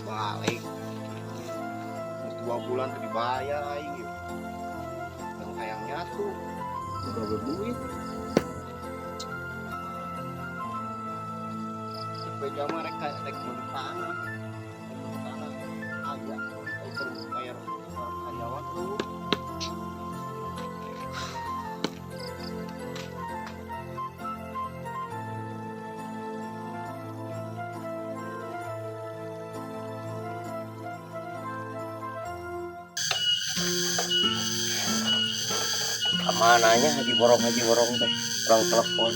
balik 2 bulan tuh dibayar aing gitu. Yang sayangnya tuh udah berduit. Sepeda mah rek menurut tanah agak bayar karyawan tuh. Kemananya haji borong teh orang telepon.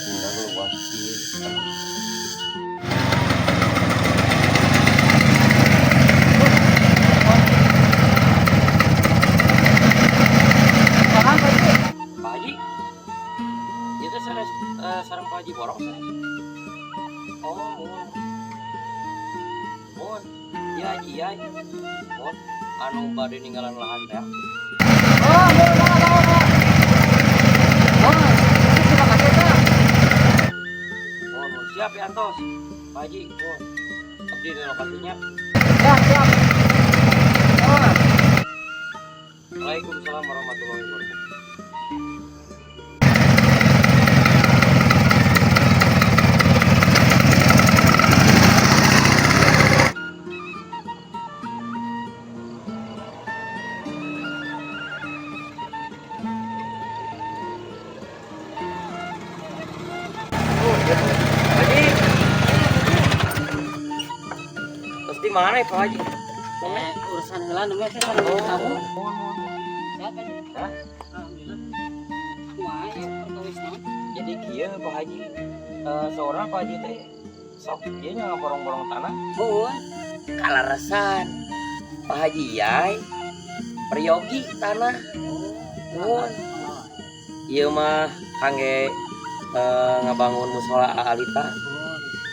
Tinggal luas Pak Haji, itu sarang Pak Haji borong saya. Oh, mohon, iya, mohon, anu bade ninggalan lahan teh. Oh, terima kasih Kak. Mohon, siap ya Antos, Pak Haji, mohon, abdi di lokasinya. Siap. Oh. Waalaikumsalam warahmatullahi wabarakatuh. Haji, terus di mana ya Pak Haji? Urusan heula namanya teh kan kamu. Siapa sih? Hah? Alhamdulillah. Kumaha ya perkawis naon? Jadi kieu Pak Haji, seorang Pak Haji teh sok ieu nya ngaborong-borong tanah. Mun. Kalaresan Pak Haji Yai peryogi tanah. Mun. Ieu mah kangge ngabangun musola Alita,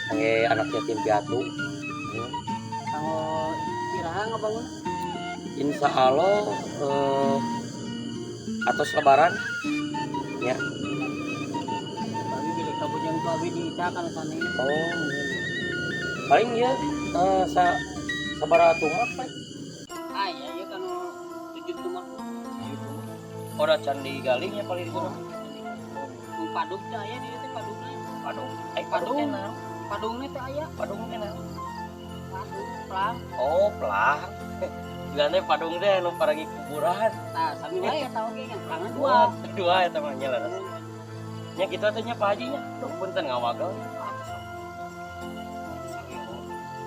kangge anak yatim piatu. Kalau iraha ngabangun Insya Allah atas lebaran ya. bagi bilik kabujang ku abdi di Ita kana sana. Oh, paling ya sabaraha tumak Pak. Iya kan 7 tumak. Ora can digalingnya paling di sana. Mun padung teh aya di teh padungna. Padung. Padung teh naon? Padungna teh aya. Padung teh naon? Padung pelang. Oh, pelang. Bilangnya padung teh anu parangi kuburan. Nah, sami wae eta oge yang pelangan dua. Dua eta mah nya laras. Nya kitu teh nya Pak Haji nya. Tuh punten ngawagel.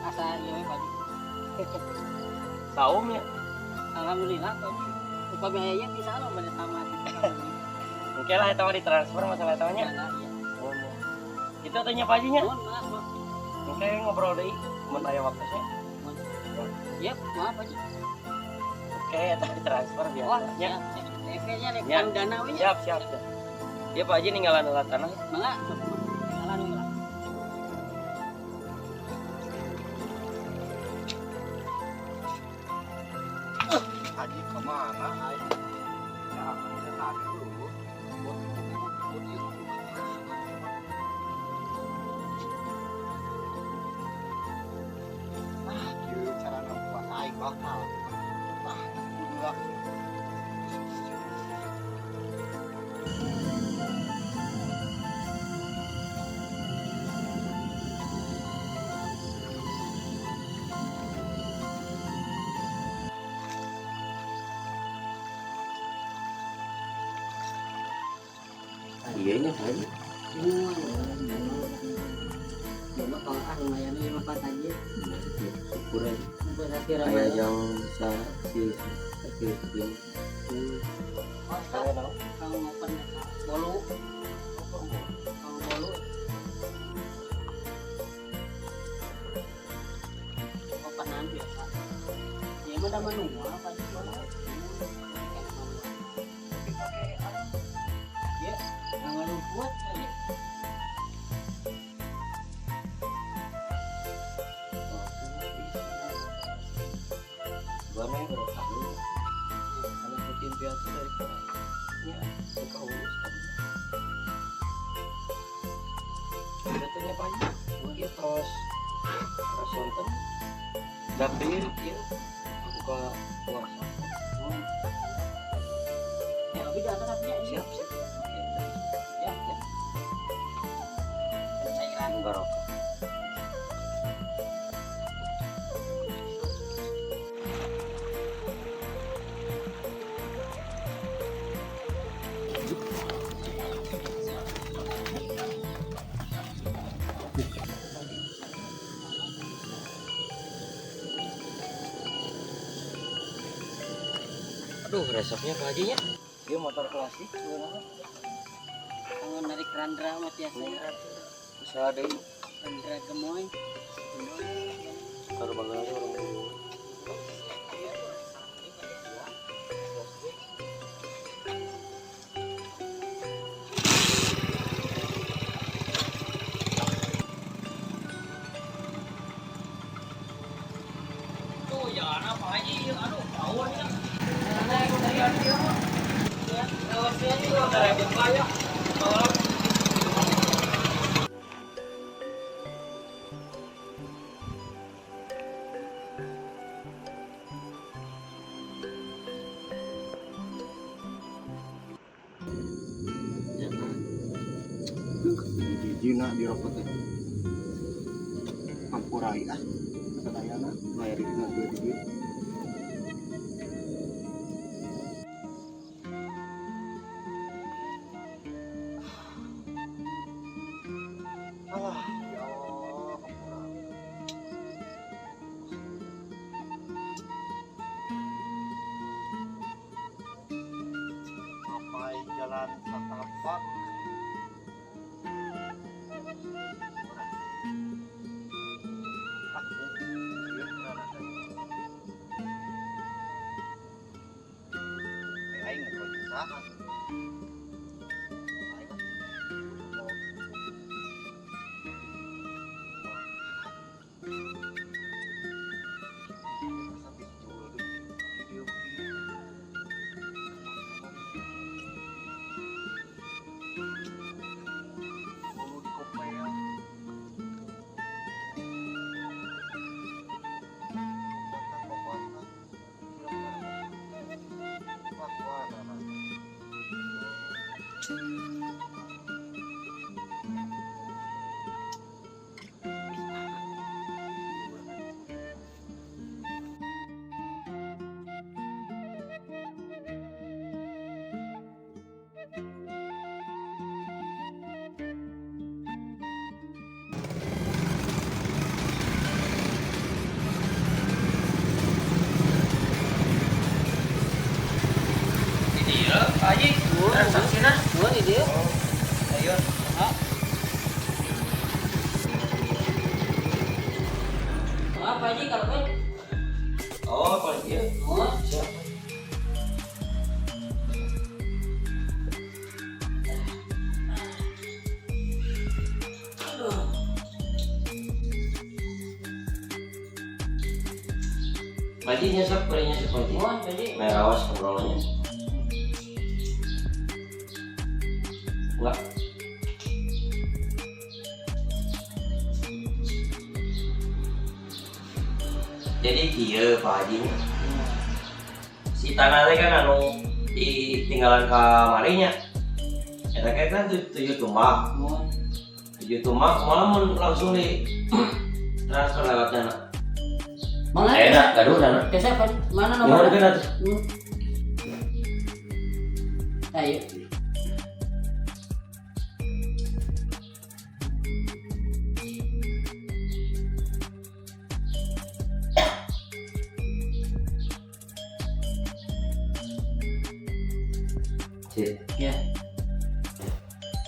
Asa ieu we Pak. Saum ya. Alhamdulillah Pak. Upami aya bisa lo bade tamat. Oke lah eta mah ditransfer masalah eta nya. Iya. Itu teh nya Pak Haji nya. Mohon maaf. Oke ngobrol deui mun aya waktu nya. Yep, maaf Pak. Oke eta ditransfer Oh, biasanya. efeknya rek Ya. dana we. Siap. Ya Pak Haji ninggalan heula tanah. Mangga. Jalan we lah. Haji kemana aing? Ya, kita tadi dulu. Buat itu. Kieu cara ngebuat aing bakal. Enggak. Iya nya Pak Haji. Coba kalau lumayan 5 Pak Haji. Syukur aja. Berarti Aya ramai. yang sa si ini. Kalau ngopen bolu. Kalau bolu. Openan biasa. Ya mah da manual Pak Haji. Ya, jangan lupa Haji. Gimana ya kalau tahu? Karena rutin biasa dari ya suka urus kan. Pak Haji. Ieu tos sonten. Dapir ieu buka puasa. Ya, tapi di atas apinya Siap, siap. Ya, ya. Cairan. Barokah. Aduh, resepnya Pak Haji nya. Dia motor klasik sebenarnya. Tangan dari kerandra mah biasa ya. Bisa ada ini. Kerandra gemoy. Kalau bangga aja orang dulu. Tuh, jangan apa Haji. Aduh, bawah ya. Jina di rokok teh. Kampurai ah. Sadayana bayar dina duit. Ah, ya Allah, kampurai. Sampai jalan setapak. Aing mau usaha. Pak Haji, transaksinya. Nuhun di dieu. Ayo. Apa Haji kalau baik? Oh, Pak Haji. Oh, Siap. Pak Haji nyesek berinya si Pak Haji. nuhun Haji. Nah, awas obrolannya. Enggak. Jadi kieu Pak Haji. Si tanah teh kan anu ditinggalan kamarinya. Eta kan 7 tumbak. Nuhun. 7 tumbak malah mun langsung di transfer lewat dana. Mana? Enak, gaduh dana. Ke siapa? Mana Gimana nomornya? kan? Ayo. Ya,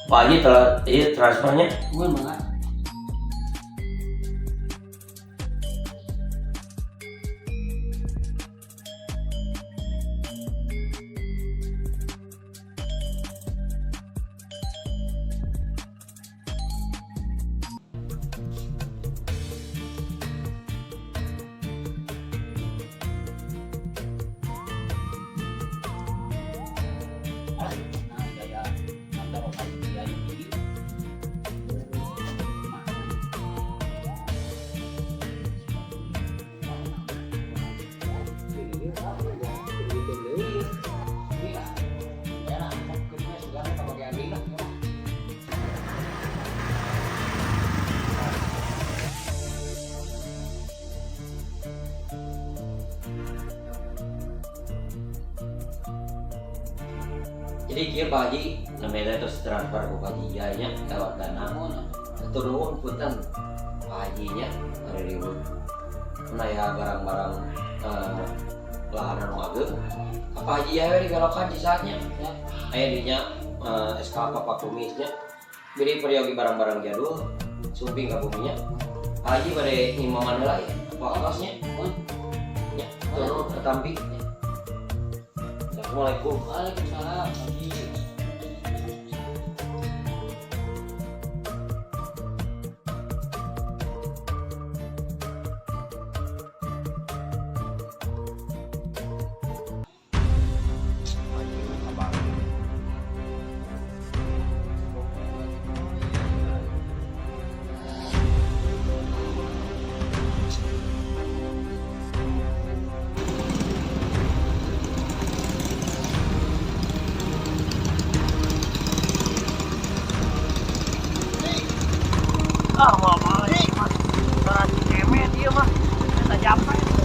Pak Haji telah transfernya. nuhun banget. Jadi kieu Pak Haji namanya terus transfer ke Pak Haji nya lewat dana. Turun punten Pak Haji nya hari ribut. Menaya barang-barang lahan anu ageung. Pak Haji ya we dibelokan di saatnya. Aya dinya SK Pak Kumisnya. Beri periogi barang-barang jadul sumping ka buminya. Pak Haji bade imaman heula ya. Pak alasnya. Ya, turun ke Tampi. Assalamualaikum. Waalaikumsalam. Haji mah kabar. Ah, mama, mas. Berani kemet dia mah. Kita jampai.